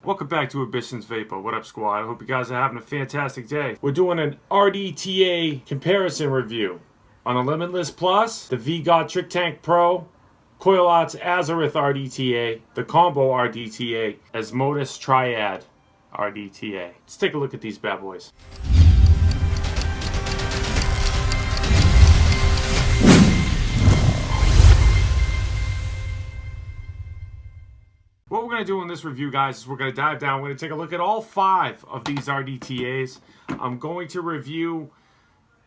Welcome back to Ambitions Vapor. What up, squad? I hope you guys are having a fantastic day. We're doing an RDTA comparison review on the Limitless Plus, the V-God Trick Tank Pro, Coil-Art's Azereth RDTA, the Combo RDTA, Asmodus Triad RDTA. Let's take a look at these bad boys. What we're going to do in this review, guys, is we're going to dive down. We're going to take a look at all 5 of these RDTAs. I'm going to review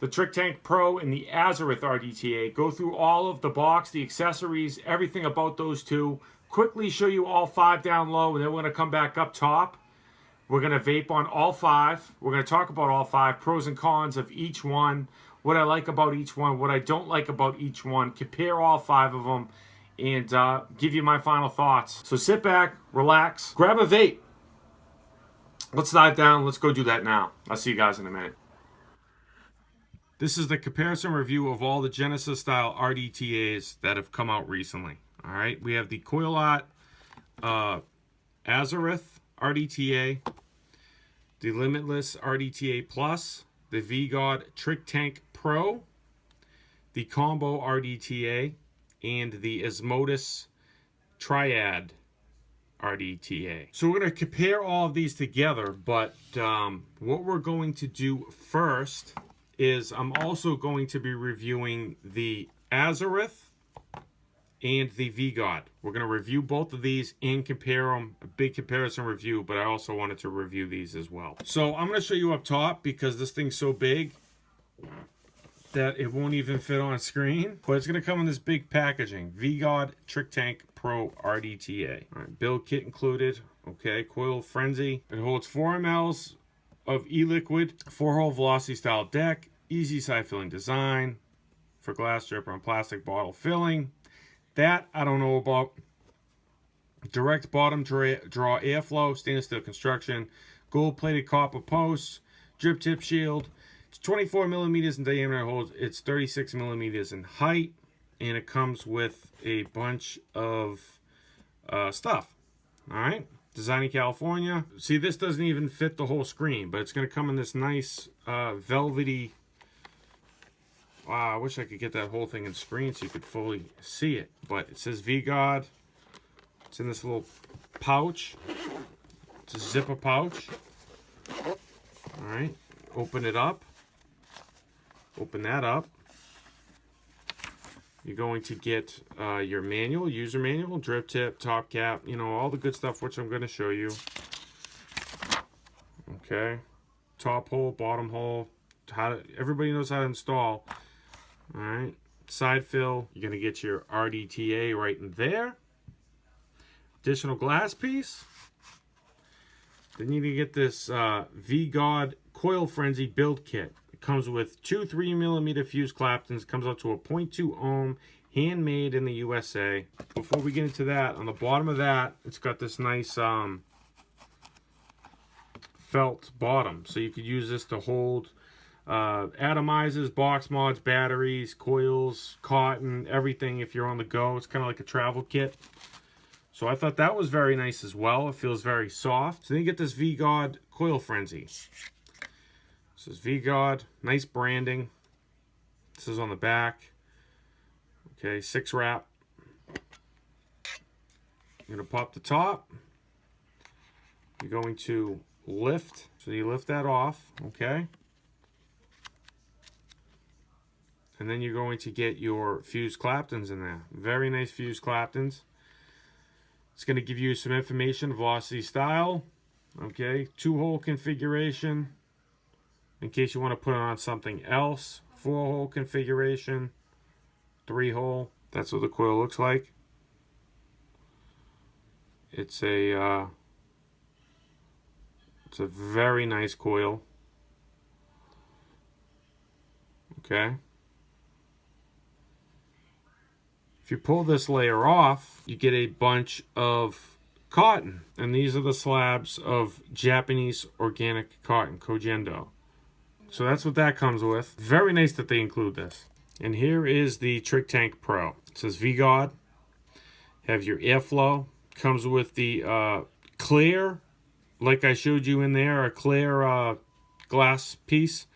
the Trick Tank Pro and the Azereth RDTA. Go through all of the box, the accessories, everything about those two. Quickly show you all 5 down low, and then we're going to come back up top. We're going to vape on all 5. We're going to talk about all 5, pros and cons of each one, what I like about each one, what I don't like about each one, compare all 5 of them, and give you my final thoughts. So sit back, relax, grab a vape. Let's dive down. Let's go do that now. I'll see you guys in a minute. This is the comparison review of all the Genesis style RDTAs that have come out recently. All right, we have the Coil-Art Azereth RDTA, the Limitless RDTA Plus, the V-God Trick Tank Pro, the Combo RDTA, and the Asmodus Triad RDTA. So we're going to compare all of these together, but what we're going to do first is I'm also going to be reviewing the Azereth and the V-God. We're going to review both of these and compare them, a big comparison review, but I also wanted to review these as well. So I'm going to show you up top because this thing's so big that it won't even fit on screen, but it's going to come in this big packaging. V-God Trick Tank Pro RDTA. All right, build kit included. Okay, coil frenzy. It holds 4 mLs of e-liquid, 4-hole velocity style deck, easy side filling design for glass dripper and plastic bottle filling. That I don't know about. Direct bottom draw airflow, stainless steel construction, gold plated copper posts, drip tip shield. It's 24 millimeters in diameter holds. It's 36 millimeters in height, and it comes with a bunch of stuff. All right, designed in California. See, this doesn't even fit the whole screen, but it's going to come in this nice velvety. Wow, I wish I could get that whole thing in screen so you could fully see it. But it says V-God. It's in this little pouch. It's a zipper pouch. All right, open it up. Open that up. You're going to get your manual, user manual, drip tip, top cap, you know, all the good stuff, which I'm going to show you. Okay. Top hole, bottom hole. Everybody knows how to install. All right. Side fill. You're going to get your RDTA right in there. Additional glass piece. Then you need to get this V-God Coil Frenzy build kit. Comes with 2 3mm fused Claptons. Comes out to a 0.2 ohm, handmade in the USA. Before we get into that, on the bottom of that, it's got this nice felt bottom. So you could use this to hold atomizers, box mods, batteries, coils, cotton, everything if you're on the go. It's kind of like a travel kit. So I thought that was very nice as well. It feels very soft. So then you get this V-God Coil Frenzy. This is V-God, nice branding. This is on the back. Okay, 6 wrap. You're going to pop the top. You're going to lift. So you lift that off, okay? And then you're going to get your fused Claptons in there. Very nice fused Claptons. It's going to give you some information, velocity style. Okay, 2-hole configuration. In case you want to put it on something else. 4-hole configuration. 3-hole. That's what the coil looks like. It's a very nice coil. Okay. If you pull this layer off, you get a bunch of cotton. And these are the slabs of Japanese organic cotton, Kojendo. So that's what that comes with. Very nice that they include this. And here is the Trick Tank Pro. It says V-God. Have your airflow. Comes with the clear like I showed you in there, a clear glass piece,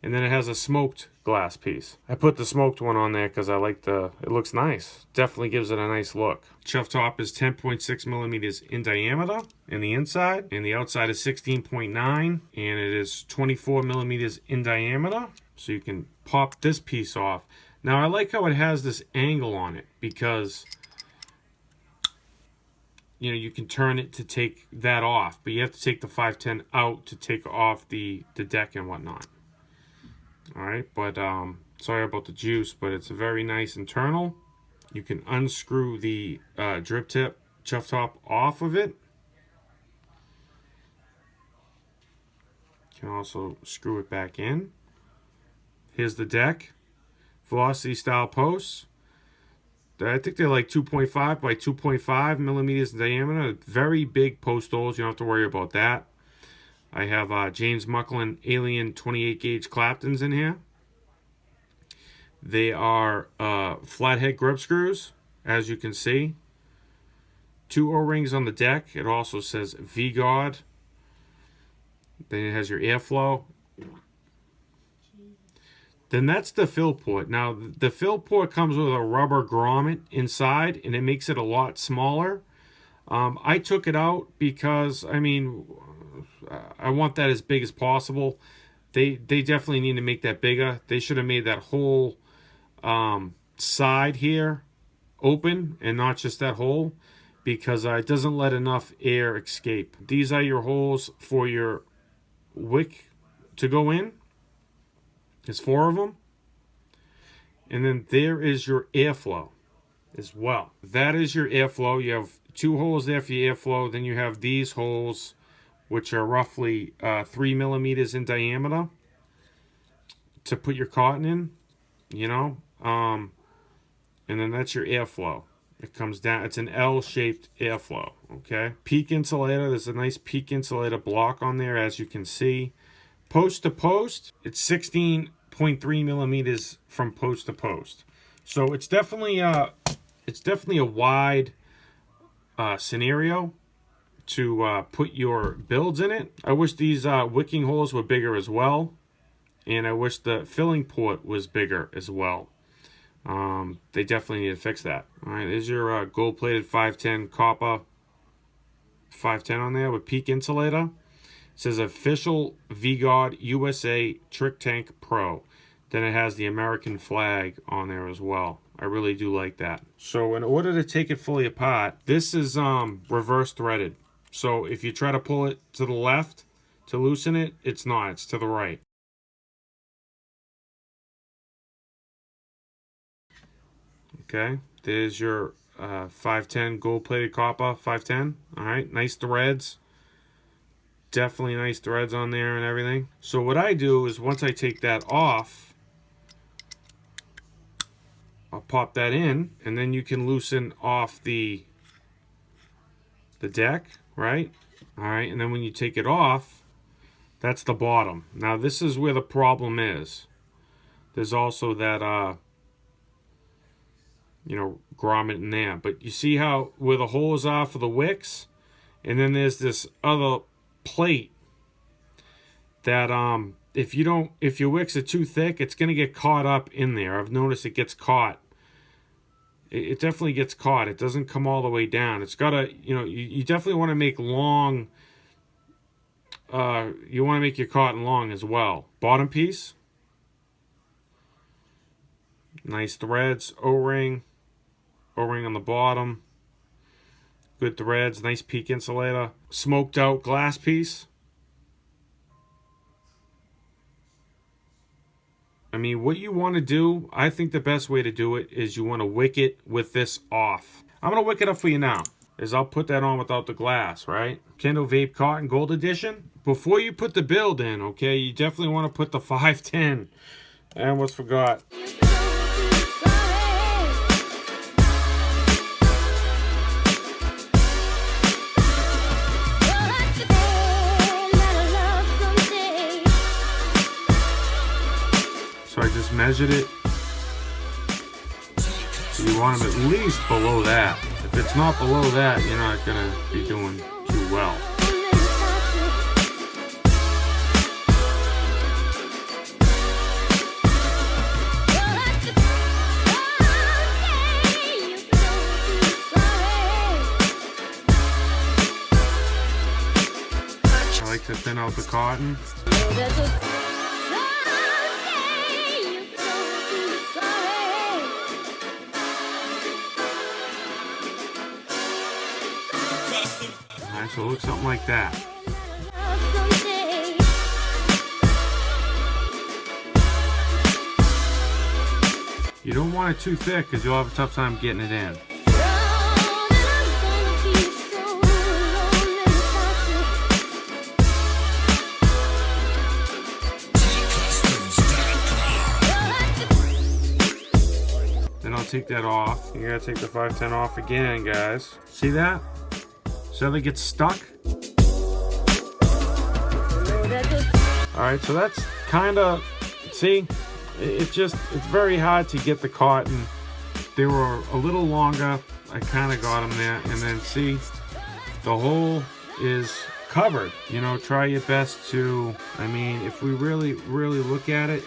and then it has a smoked glass piece. I put the smoked one on there because I like it looks nice. Definitely gives it a nice look. Chuff top is 10.6 millimeters in diameter in the inside, and the outside is 16.9, and it is 24 millimeters in diameter. So you can pop this piece off. Now I like how it has this angle on it because, you know, you can turn it to take that off, but you have to take the 510 out to take off the deck and whatnot. All right, but sorry about the juice, but it's a very nice internal. You can unscrew the drip tip chuff top off of it. You can also screw it back in. Here's the deck. Velocity style posts. I think they're like 2.5 by 2.5 millimeters in diameter. Very big post holes. You don't have to worry about that. I have James Mucklen Alien 28 gauge Claptons in here. They are flathead grub screws, as you can see. 2 O-rings on the deck. It also says V-God. Then it has your airflow. Then that's the fill port. Now, the fill port comes with a rubber grommet inside, and it makes it a lot smaller. I took it out because, I mean, I want that as big as possible. They definitely need to make that bigger. They should have made that whole side here open and not just that hole, because it doesn't let enough air escape. These are your holes for your wick to go in. There's 4 of them. And then there is your airflow as well. That is your airflow. You have 2 holes there for your airflow. Then you have these holes, which are roughly 3 millimeters in diameter, to put your cotton in, you know. And then that's your airflow. It comes down. It's an L-shaped airflow, okay? Peak insulator. There's a nice peak insulator block on there, as you can see. Post to post, it's 16.3 millimeters from post to post. So it's definitely a wide scenario to put your builds in it. I wish these wicking holes were bigger as well, and I wish the filling port was bigger as well. They definitely need to fix that. All right, there's your gold-plated 510 copper 510 on there with peak insulator. It says official V-God USA Trick Tank Pro. Then it has the American flag on there as well. I really do like that. So in order to take it fully apart, this is reverse threaded. So if you try to pull it to the left to loosen it, it's not. It's to the right. Okay, there's your 510 gold-plated copper 510. All right, nice threads. Definitely nice threads on there and everything. So what I do is once I take that off, I'll pop that in, and then you can loosen off the deck, right? All right, and then when you take it off, that's the bottom. Now this is where the problem is. There's also that you know, grommet in there. But you see how where the holes are for the wicks, and then there's this other plate that if your wicks are too thick, it's gonna get caught up in there. I've noticed it gets caught. It definitely gets caught. It doesn't come all the way down. It's gotta, you know, you definitely want to make long. You want to make your cotton long as well. Bottom piece, nice threads, O-ring on the bottom, good threads, nice peak insulator, smoked out glass piece. I mean, what you want to do, I think the best way to do it is you want to wick it with this off. I'm going to wick it up for you now. I'll put that on without the glass, right? Kendall Vape Cotton Gold Edition. Before you put the build in, okay, you definitely want to put the 510. I almost forgot. So I just measured it. So you want them at least below that. If it's not below that, you're not going to be doing too well. like to thin out the cotton. Alright, so it looks something like that. You don't want it too thick because you'll have a tough time getting it in. Then I'll take that off. You gotta take the 510 off again, guys. See that? So they get stuck. Alright, so that's kind of, see, it's very hard to get the cotton. They were a little longer. I kind of got them there. And then see, the hole is covered. You know, try your best to, I mean, if we really look at it,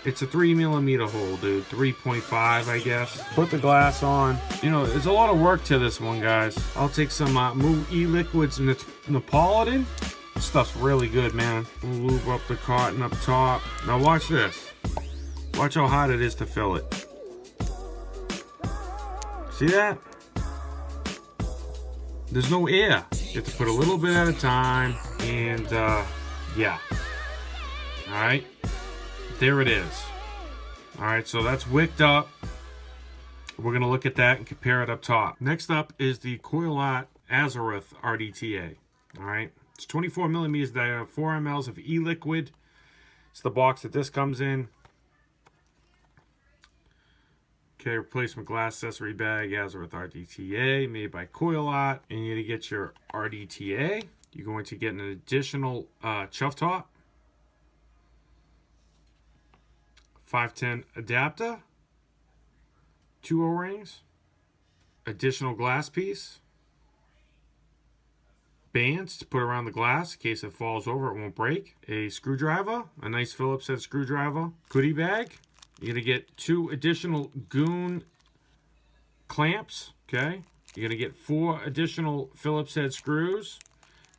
it's a 3mm hole, dude. 3.5, I guess. Put the glass on. You know, there's a lot of work to this one, guys. I'll take some Move E-Liquids Napolitan. This stuff's really good, man. We'll lube up the cotton up top. Now watch this. Watch how hard it is to fill it. See that? There's no air. You have to put a little bit at a time. And, yeah. Alright. There it is. Alright, so that's wicked up. We're going to look at that and compare it up top. Next up is the Coil-Art Azureth RDTA. Alright, it's 24mm diameter, 4 mLs of e-liquid. It's the box that this comes in. Okay, replacement glass accessory bag, Azureth RDTA, made by Coil-Art. And you're going to get your RDTA. You're going to get an additional chuff top. 510 adapter, 2 O-rings, additional glass piece, bands to put around the glass in case it falls over, it won't break, a screwdriver, a nice Phillips head screwdriver, goodie bag. You're going to get 2 additional Goon clamps, okay? You're going to get 4 additional Phillips head screws.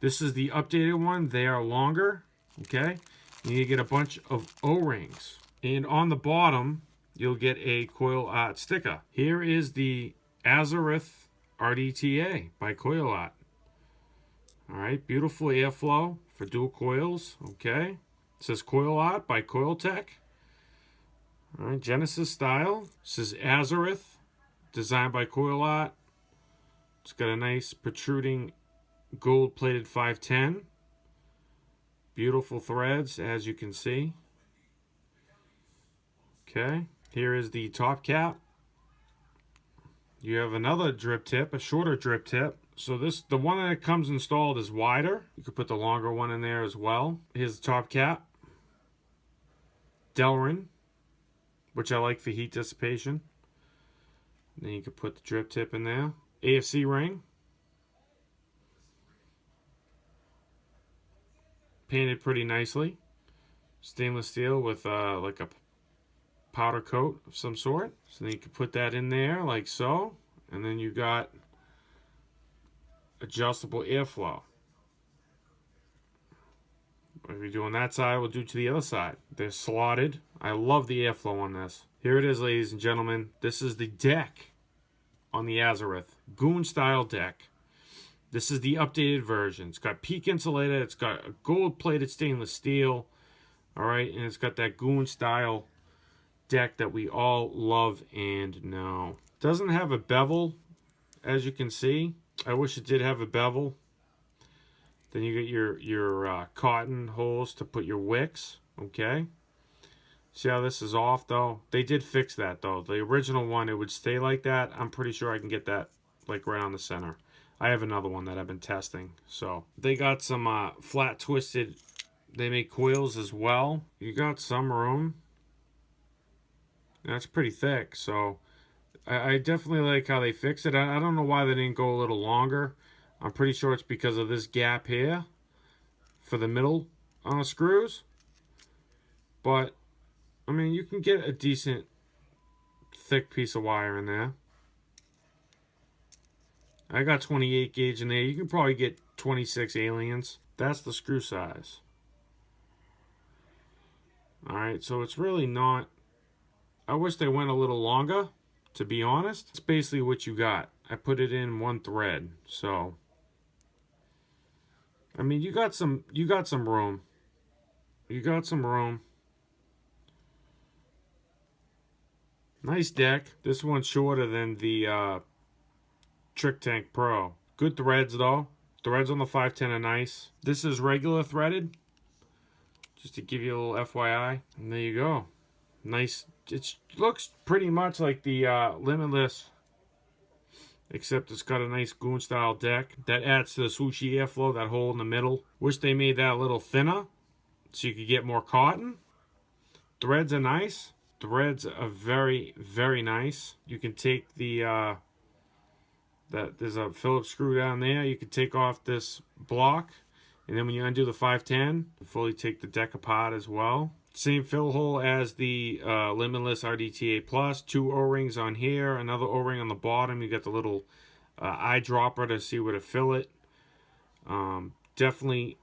This is the updated one. They are longer, okay? You get a bunch of O-rings. And on the bottom, you'll get a Coil-Art sticker. Here is the Azureth RDTA by Coil-Art. Alright, beautiful airflow for dual coils. Okay. It says Coil-Art by Coiltech. Alright, Genesis style. It says Azureth, designed by Coil-Art. It's got a nice protruding gold-plated 510. Beautiful threads, as you can see. Okay, here is the top cap. You have another drip tip, a shorter drip tip. So the one that comes installed is wider. You could put the longer one in there as well. Here's the top cap. Delrin, which I like for heat dissipation. Then you could put the drip tip in there. AFC ring. Painted pretty nicely. Stainless steel with like a powder coat of some sort. So then you can put that in there like so. And then you got adjustable airflow. If you're doing that side, we'll do to the other side. They're slotted. I love the airflow on this. Here it is, ladies and gentlemen. This is the deck on the Azureth. Goon style deck. This is the updated version. It's got peak insulated. It's got a gold-plated stainless steel. Alright, and it's got that Goon style deck that we all love and know. Doesn't have a bevel, as you can see. I wish it did have a bevel. Then you get your cotton holes to put your wicks. Okay. See how this is off though? They did fix that though. The original one, it would stay like that. I'm pretty sure I can get that like right on the center. I have another one that I've been testing. So they got some flat twisted. They make coils as well. You got some room. That's pretty thick, so I definitely like how they fixed it. I don't know why they didn't go a little longer. I'm pretty sure it's because of this gap here for the middle screws. But, I mean, you can get a decent thick piece of wire in there. I got 28 gauge in there. You can probably get 26 aliens. That's the screw size. Alright, so it's really not... I wish they went a little longer, to be honest. It's basically what you got. I put it in one thread, so... I mean, you got some room. You got some room. Nice deck. This one's shorter than the Trick Tank Pro. Good threads, though. Threads on the 510 are nice. This is regular threaded. Just to give you a little FYI. And there you go. Nice. It looks pretty much like the Limitless, except it's got a nice goon style deck. That adds to the swooshy airflow, that hole in the middle. Wish they made that a little thinner so you could get more cotton. Threads are nice. Threads are very, very nice. You can take the there's a Phillips screw down there. You can take off this block, and then when you undo the 510, fully take the deck apart as well. Same fill hole as the Limitless RDTA Plus. 2 O-rings on here, another O-ring on the bottom. You got the little eyedropper to see where to fill it. Definitely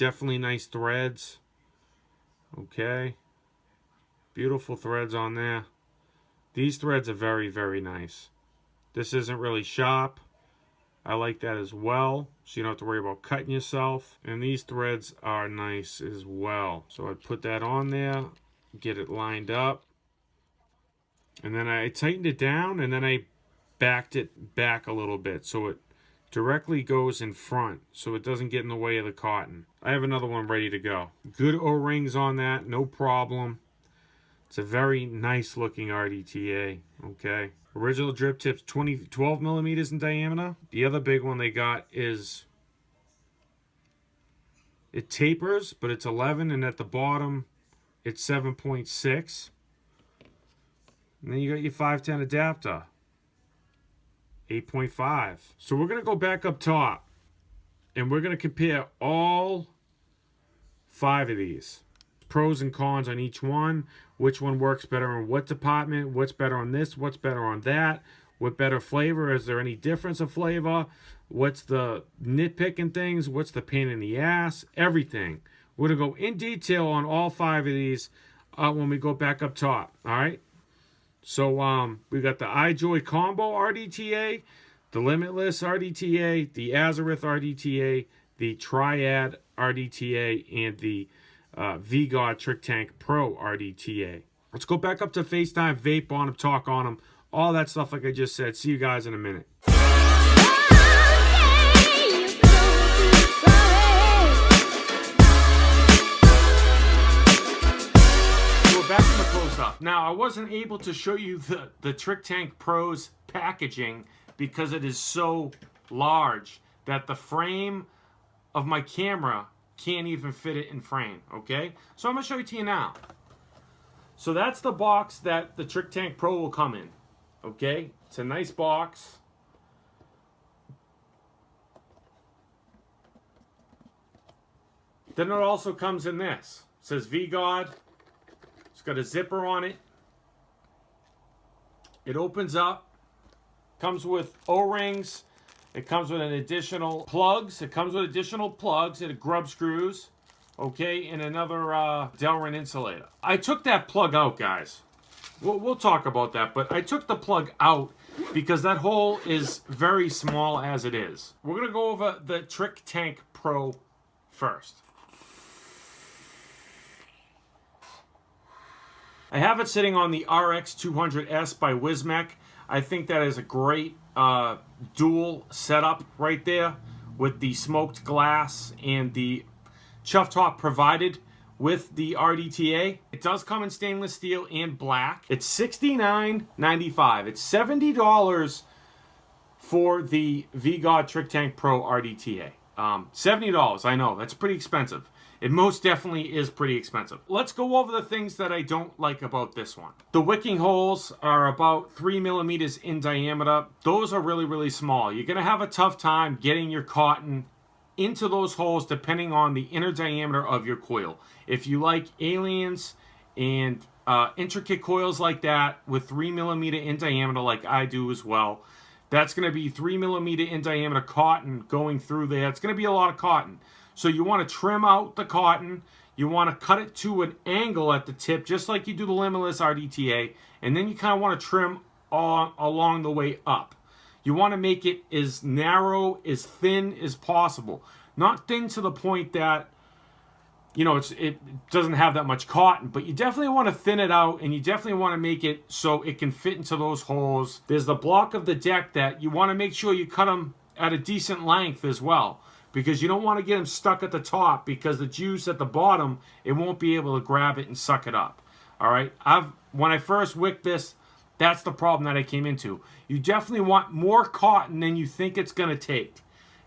nice threads. Okay, beautiful threads on there. These threads are very, very nice. This isn't really sharp. I like that as well, so you don't have to worry about cutting yourself. And these threads are nice as well. So I'd put that on there, get it lined up. And then I tightened it down, and then I backed it back a little bit so it directly goes in front, so it doesn't get in the way of the cotton. I have another one ready to go. Good O-rings on that, no problem. It's a very nice looking RDTA, okay? Original drip tip's 12 millimeters in diameter. The other big one they got is, it tapers, but it's 11, and at the bottom, it's 7.6. And then you got your 510 adapter, 8.5. So we're going to go back up top, and we're going to compare all 5 of these. Pros and cons on each one. Which one works better in what department? What's better on this? What's better on that? What better flavor? Is there any difference of flavor? What's the nitpicking things? What's the pain in the ass? Everything. We're going to go in detail on all 5 of these when we go back up top. All right? So we got the iJoy Combo RDTA, the Limitless RDTA, the Azerith RDTA, the Triad RDTA, and the V-God Trick Tank Pro RDTA. Let's go back up to FaceTime, vape on them, talk on them, all that stuff like I just said. See you guys in a minute. So we're back in the close-up. Now, I wasn't able to show you the Trick Tank Pro's packaging because it is so large that the frame of my camera can't even fit it in frame, okay? So I'm going to show it to you now. So that's the box that the Trick Tank Pro will come in, okay? It's a nice box. Then it also comes in this. It says V-God. It's got a zipper on it. It opens up. Comes with O-rings. It comes with an additional plugs. It comes with additional plugs and grub screws, okay, and another Delrin insulator. I took that plug out, guys. We'll talk about that, but I took the plug out because that hole is very small as it is. We're going to go over the Trick Tank Pro first. I have it sitting on the RX200S by Wismec. I think that is a great dual setup right there with the smoked glass and the chuff top provided with the RDTA. It does come in stainless steel and black. It's $69.95. It's $70 for the V-God Trick Tank Pro RDTA. $70, I know, that's pretty expensive. It most definitely is pretty expensive. Let's go over the things that I don't like about this one. The wicking holes are about 3 millimeters in diameter. Those are really, really small. You're gonna have a tough time getting your cotton into those holes depending on the inner diameter of your coil. If you like aliens and intricate coils like that with 3 millimeter in diameter like I do as well, That's going to be 3mm in diameter cotton going through there. It's going to be a lot of cotton. So you want to trim out the cotton. You want to cut it to an angle at the tip, just like you do the Limitless RDTA. And then you kind of want to trim along the way up. You want to make it as narrow, as thin as possible. Not thin to the point that, you know, it doesn't have that much cotton, but you definitely want to thin it out, and you definitely want to make it so it can fit into those holes. There's the block of the deck that you want to make sure you cut them at a decent length as well, because you don't want to get them stuck at the top, because the juice at the bottom, it won't be able to grab it and suck it up. All right, when I first wicked this, that's the problem that I came into. You definitely want more cotton than you think it's going to take,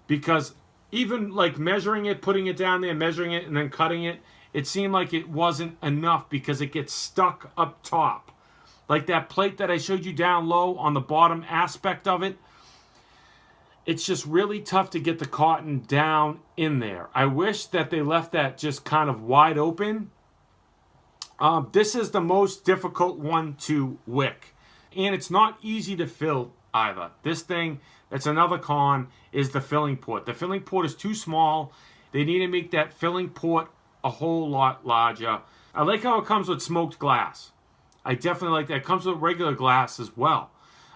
because even like measuring it, putting it down there, measuring it, and then cutting it, it seemed like it wasn't enough because it gets stuck up top. Like that plate that I showed you down low on the bottom aspect of it, it's just really tough to get the cotton down in there. I wish that they left that just kind of wide open. This is the most difficult one to wick, and it's not easy to fill either. This thing, that's another con, is the filling port. The filling port is too small. They need to make that filling port a whole lot larger. I like how it comes with smoked glass. I definitely like that. It comes with regular glass as well.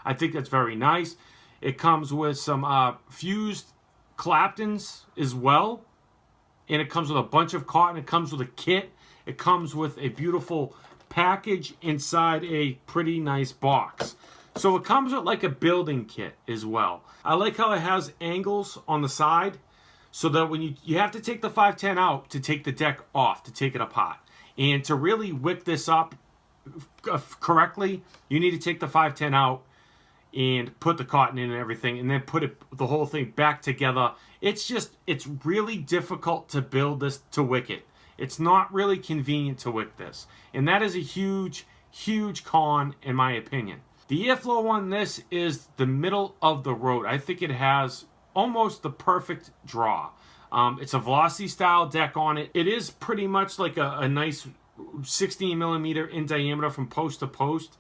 I think that's very nice. It comes with some fused Claptons as well. And it comes with a bunch of cotton. It comes with a kit. It comes with a beautiful package inside a pretty nice box. So it comes with like a building kit as well. I like how it has angles on the side, so that when you have to take the 510 out to take the deck off, to take it apart. And to really wick this up correctly, you need to take the 510 out and put the cotton in and everything, and then put the whole thing back together. It's really difficult to build this, to wick it. It's not really convenient to wick this. And that is a huge, huge con in my opinion. The airflow on this is the middle of the road. I think it has almost the perfect draw. It's a Velocity style deck on it. It is pretty much like a nice 16mm in diameter from post to post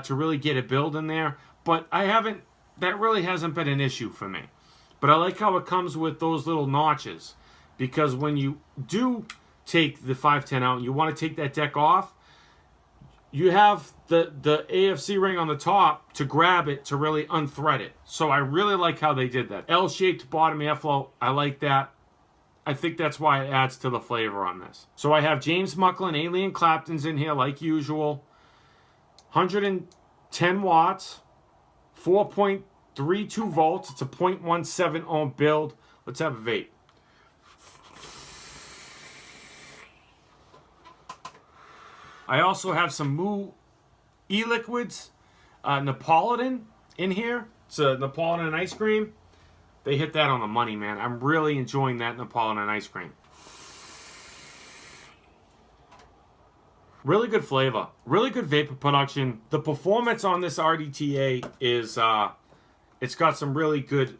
to really get a build in there. But that really hasn't been an issue for me. But I like how it comes with those little notches, because when you do take the 510 out and you want to take that deck off, you have the AFC ring on the top to grab it, to really unthread it. So I really like how they did that. L-shaped bottom airflow, I like that. I think that's why it adds to the flavor on this. So I have James Mucklen Alien Claptons in here like usual. 110 watts, 4.32 volts. It's a 0.17 ohm build. Let's have a vape. I also have some Moo e-liquids, Napolitan in here. It's a Napolitan ice cream. They hit that on the money, man. I'm really enjoying that Napolitan ice cream. Really good flavor. Really good vapor production. The performance on this RDTA is, it's got some really good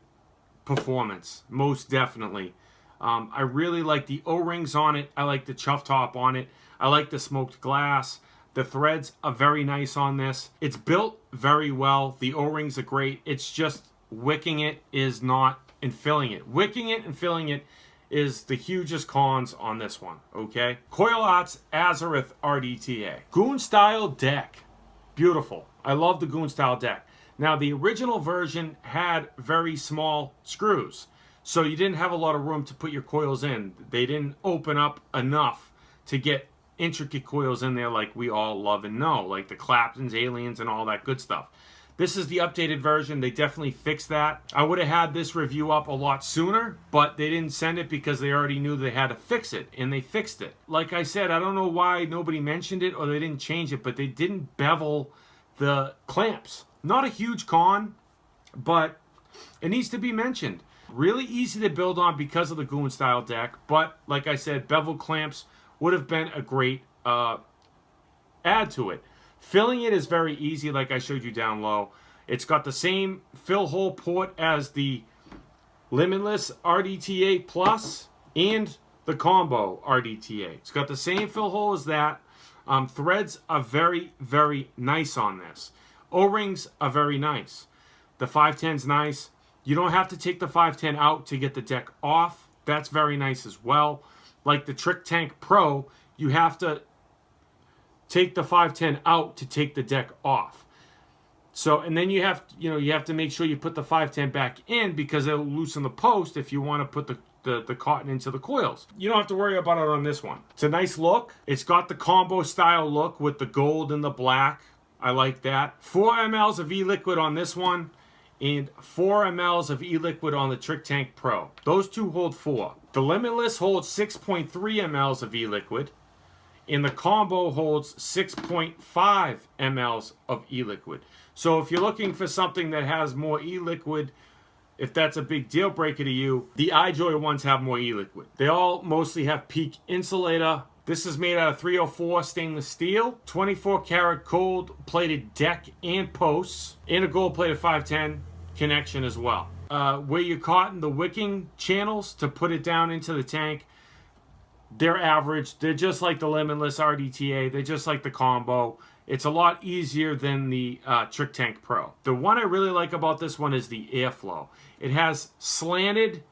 performance. Most definitely. I really like the O-rings on it. I like the chuff top on it. I like the smoked glass. The threads are very nice on this. It's built very well. The O-rings are great. It's just wicking it is not, and filling it. Wicking it and filling it is the hugest cons on this one, okay? Coil Arts Azereth RDTA. Goon style deck. Beautiful. I love the Goon style deck. Now, the original version had very small screws, so you didn't have a lot of room to put your coils in. They didn't open up enough to get intricate coils in there like we all love and know, like the Claptons, Aliens, and all that good stuff. This is the updated version. They definitely fixed that. I would have had this review up a lot sooner, but they didn't send it because they already knew they had to fix it, and they fixed it. Like I said, I don't know why nobody mentioned it or they didn't change it, but they didn't bevel the clamps. Not a huge con, but it needs to be mentioned. Really easy to build on because of the Goon style deck, but like I said, bevel clamps would have been a great add to it. Filling it is very easy, like I showed you down low. It's got the same fill hole port as the Limitless RDTA Plus and the Combo RDTA. It's got the same fill hole as that. Threads are very, very nice on this. O-rings are very nice. The 510's nice. You don't have to take the 510 out to get the deck off. That's very nice as well. Like the Trick Tank Pro, you have to take the 510 out to take the deck off. So, and then you have to make sure you put the 510 back in because it'll loosen the post if you want to put the cotton into the coils. You don't have to worry about it on this one. It's a nice look. It's got the combo style look with the gold and the black. I like that. 4 mLs of e-liquid on this one and 4 mLs of e-liquid on the Trick Tank Pro. Those two hold 4. The Limitless holds 6.3 mLs of e-liquid and the combo holds 6.5 mLs of e-liquid. So if you're looking for something that has more e-liquid, if that's a big deal breaker to you, the iJoy ones have more e-liquid. They all mostly have PEEK insulator. This is made out of 304 stainless steel, 24 karat gold plated deck and posts, and a gold plated 510 connection as well. Where you cotton the wicking channels to put it down into the tank, they're average. They're just like the Limitless RDTA. They're just like the combo. It's a lot easier than the Trick Tank Pro. The one I really like about this one is the airflow. It has slanted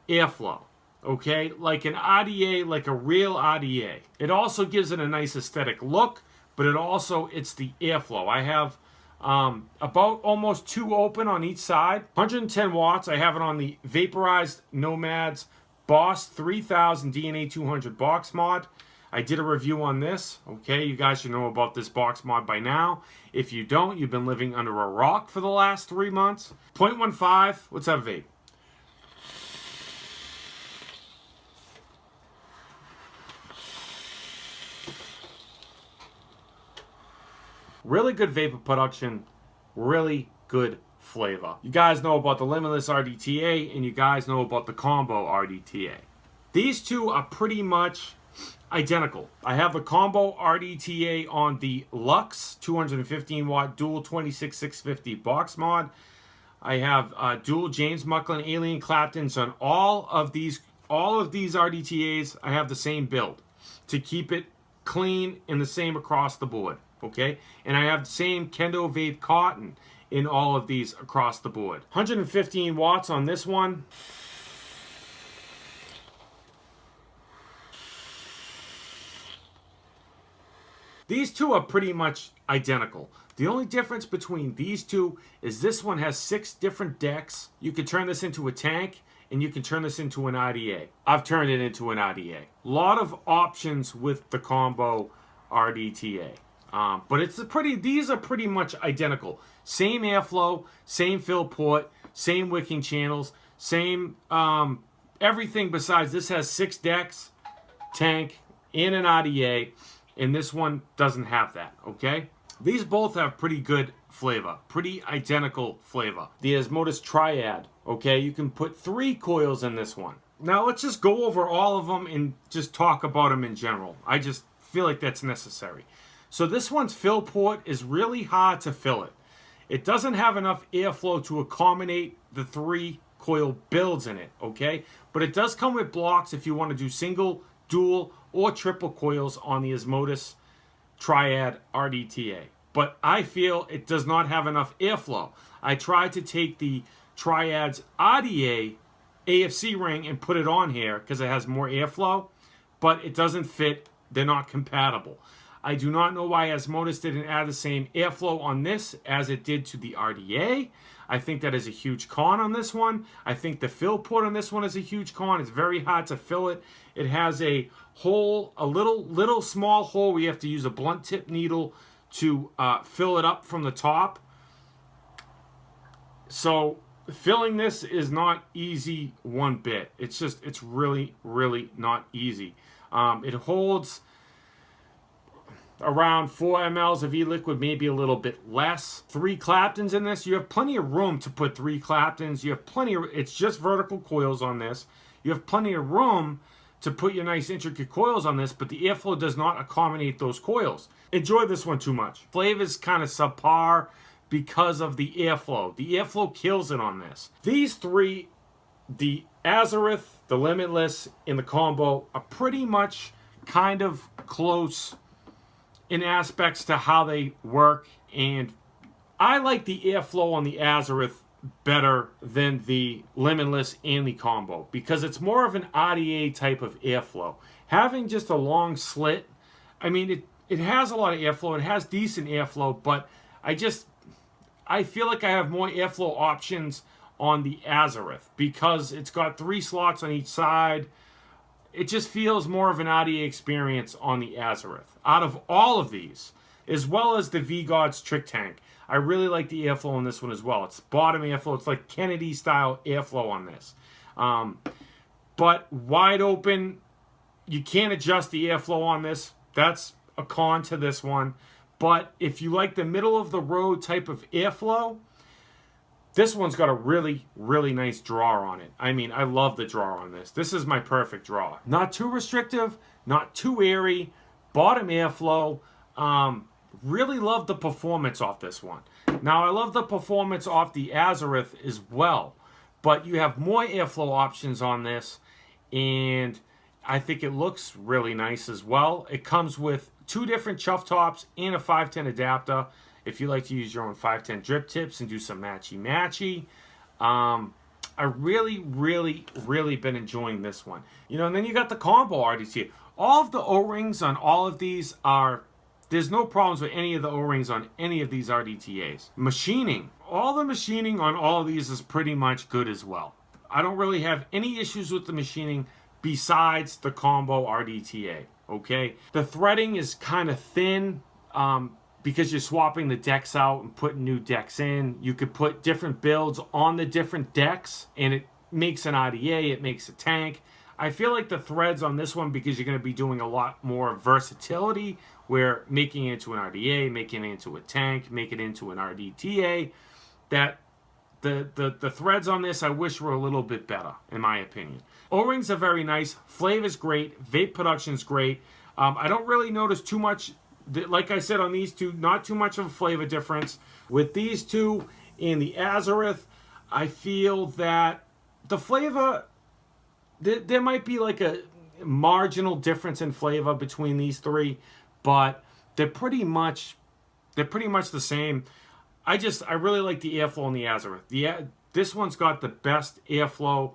airflow, okay? Like an RDA, like a real RDA. It also gives it a nice aesthetic look, but it's the airflow. I have about almost 2 open on each side. 110 watts. I have it on the Vaporized Nomads Boss 3000 DNA 200 box mod. I did a review on this. Okay, you guys should know about this box mod by now. If you don't, you've been living under a rock for the last 3 months. 0.15. What's that vape? Really good vapor production. Really good flavor. You guys know about the Limitless RDTA and you guys know about the Combo RDTA. These two are pretty much identical. I have the Combo RDTA on the Lux 215 watt dual 26650 box mod. I have dual James Mucklin Alien Claptons on all of these RDTAs. I have the same build to keep it clean and the same across the board. Okay, and I have the same Kendo Vape cotton in all of these across the board. 115 watts on this one. These two are pretty much identical. The only difference between these two is this one has 6 different decks. You can turn this into a tank and you can turn this into an RDA. I've turned it into an RDA. A lot of options with the Combo RDTA. But these are pretty much identical. Same airflow, same fill port, same wicking channels, same everything besides this has 6 decks, tank, and an RDA, and this one doesn't have that, okay? These both have pretty good flavor, pretty identical flavor. The Osmotis Triad, okay? You can put 3 coils in this one. Now let's just go over all of them and just talk about them in general. I just feel like that's necessary. So this one's fill port is really hard to fill it. It doesn't have enough airflow to accommodate the 3 coil builds in it, okay? But it does come with blocks if you want to do single, dual, or triple coils on the Osmotis Triad RDTA. But I feel it does not have enough airflow. I tried to take the Triad's RDA AFC ring and put it on here because it has more airflow, but it doesn't fit. They're not compatible. I do not know why Osmotis didn't add the same airflow on this as it did to the RDA. I think that is a huge con on this one. I think the fill port on this one is a huge con. It's very hard to fill it. It has a hole, a little small hole where you have to use a blunt tip needle to fill it up from the top. So filling this is not easy one bit. It's really, really not easy. It holds around 4 mLs of e-liquid, maybe a little bit less. 3 Claptons in this. You have plenty of room to put 3 Claptons. You have plenty of, it's just vertical coils on this. You have plenty of room to put your nice intricate coils on this, but the airflow does not accommodate those coils. Enjoy this one too much. Flavor's kind of subpar because of the airflow. The airflow kills it on this. These 3, the Azareth, the Limitless, and the Combo are pretty much kind of close in aspects to how they work, and I like the airflow on the Azareth better than the Limitless and the Combo because it's more of an RDA type of airflow. Having just a long slit, I mean, it has a lot of airflow. It has decent airflow, but I feel like I have more airflow options on the Azareth because it's got 3 slots on each side. It just feels more of an RDA experience on the Azareth. Out of all of these, as well as the V-God's Trick Tank, I really like the airflow on this one as well. It's bottom airflow. It's like Kennedy-style airflow on this. But wide open, you can't adjust the airflow on this. That's a con to this one. But if you like the middle-of-the-road type of airflow, this one's got a really, really nice draw on it. I mean, I love the draw on this. This is my perfect draw. Not too restrictive, not too airy, bottom airflow. Really love the performance off this one. Now, I love the performance off the Azareth as well, but you have more airflow options on this, and I think it looks really nice as well. It comes with 2 different chuff tops and a 510 adapter. If you like to use your own 510 drip tips and do some matchy-matchy. I really, really, really been enjoying this one. You know, and then you got the Combo RDTA. All of the O-rings on all of these are, there's no problems with any of the O-rings on any of these RDTAs. Machining. All the machining on all of these is pretty much good as well. I don't really have any issues with the machining besides the Combo RDTA, okay? The threading is kind of thin, because you're swapping the decks out and putting new decks in. You could put different builds on the different decks, and it makes an RDA, it makes a tank. I feel like the threads on this one, because you're going to be doing a lot more versatility, where making it into an RDA, making it into a tank, making it into an RDTA, that the threads on this I wish were a little bit better, in my opinion. O-rings are very nice. Flavor's great. Vape production's great. I don't really notice too much. Like I said on these two, not too much of a flavor difference. With these two and the Azareth, I feel that the flavor, there might be like a marginal difference in flavor between these 3, but they're pretty much the same. I really like the airflow on the Azareth. This one's got the best airflow.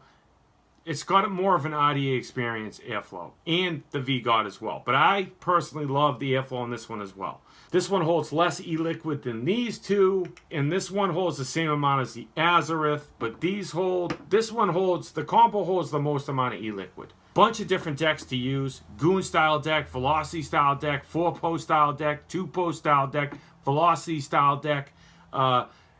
It's got more of an RDA experience airflow, and the V-God as well. But I personally love the airflow on this one as well. This one holds less e-liquid than these two, and this one holds the same amount as the Azareth, but the Combo holds the most amount of e-liquid. Bunch of different decks to use. Goon style deck, Velocity style deck, 4-post style deck, 2-post style deck, Velocity style deck.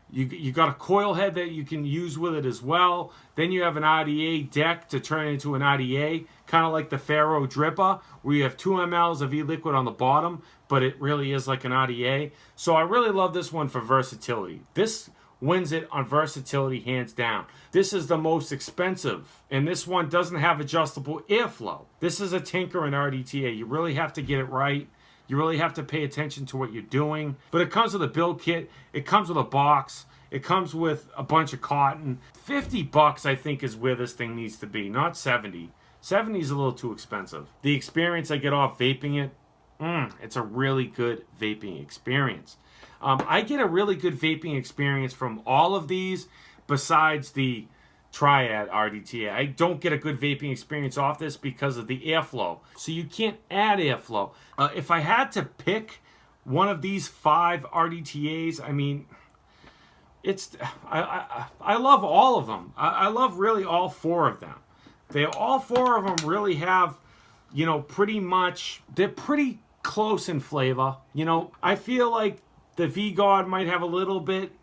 You got a coil head that you can use with it as well. Then you have an RDA deck to turn into an RDA, kind of like the Pharaoh Dripper, where you have 2 mLs of e-liquid on the bottom, but it really is like an RDA. So I really love this one for versatility. This wins it on versatility hands down. This is the most expensive, and this one doesn't have adjustable airflow. This is a tinker in RDTA. You really have to get it right. You really have to pay attention to what you're doing. But it comes with a build kit. It comes with a box. It comes with a bunch of cotton. $50 I think is where this thing needs to be, not $70. $70 is a little too expensive. The experience I get off vaping it, it's a really good vaping experience. I get a really good vaping experience from all of these besides the Triad RDTA. I don't get a good vaping experience off this because of the airflow. So you can't add airflow. If I had to pick one of these 5 RDTAs, I mean, I love all of them. I love really all 4 of them. All 4 of them really have, pretty much, they're pretty close in flavor. I feel like the V-God might have a little bit,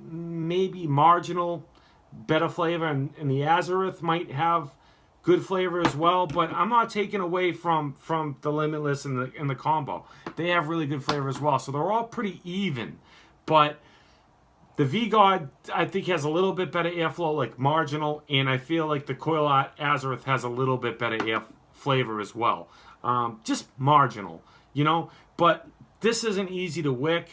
maybe marginal, better flavor, and the Azareth might have good flavor as well, but I'm not taking away from the Limitless and the Combo. They have really good flavor as well, so they're all pretty even. But the V-God, I think, has a little bit better airflow, like marginal, and I feel like the Coil Azareth has a little bit better air flavor as well. Just marginal, but this isn't easy to wick.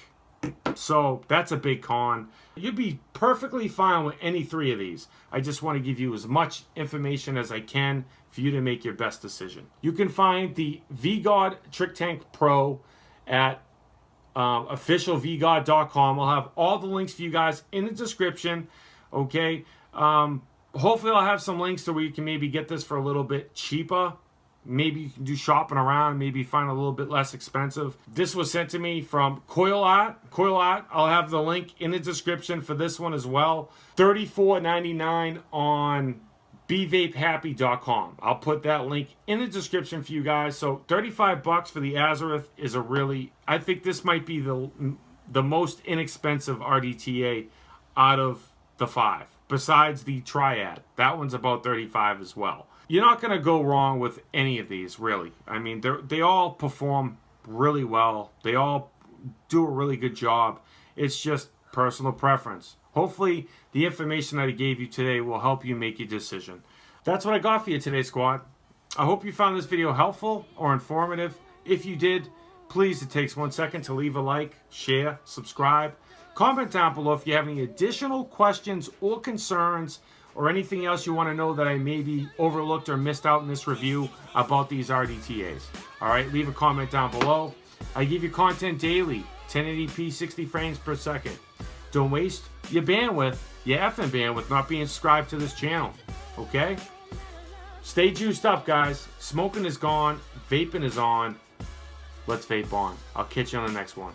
So that's a big con. You'd be perfectly fine with any 3 of these. I just want to give you as much information as I can for you to make your best decision. You can find the V-God Trick Tank Pro at officialvgod.com. I'll have all the links for you guys in the description. Okay. Hopefully I'll have some links to where you can maybe get this for a little bit cheaper. Maybe you can do shopping around, maybe find a little bit less expensive. This was sent to me from Coil Art. Coil Art, I'll have the link in the description for this one as well. $34.99 on bvapehappy.com. I'll put that link in the description for you guys. So $35 for the Azareth is a really, I think this might be the most inexpensive RDTA out of the 5. Besides the Triad. That one's about $35 as well. You're not going to go wrong with any of these, really. I mean, they all perform really well. They all do a really good job. It's just personal preference. Hopefully, the information that I gave you today will help you make your decision. That's what I got for you today, squad. I hope you found this video helpful or informative. If you did, please, it takes 1 second to leave a like, share, subscribe. Comment down below if you have any additional questions or concerns or anything else you want to know that I maybe overlooked or missed out in this review about these RDTAs. All right, leave a comment down below. I give you content daily, 1080p, 60 frames per second. Don't waste your bandwidth, your effing bandwidth, not being subscribed to this channel, okay? Stay juiced up, guys. Smoking is gone. Vaping is on. Let's vape on. I'll catch you on the next one.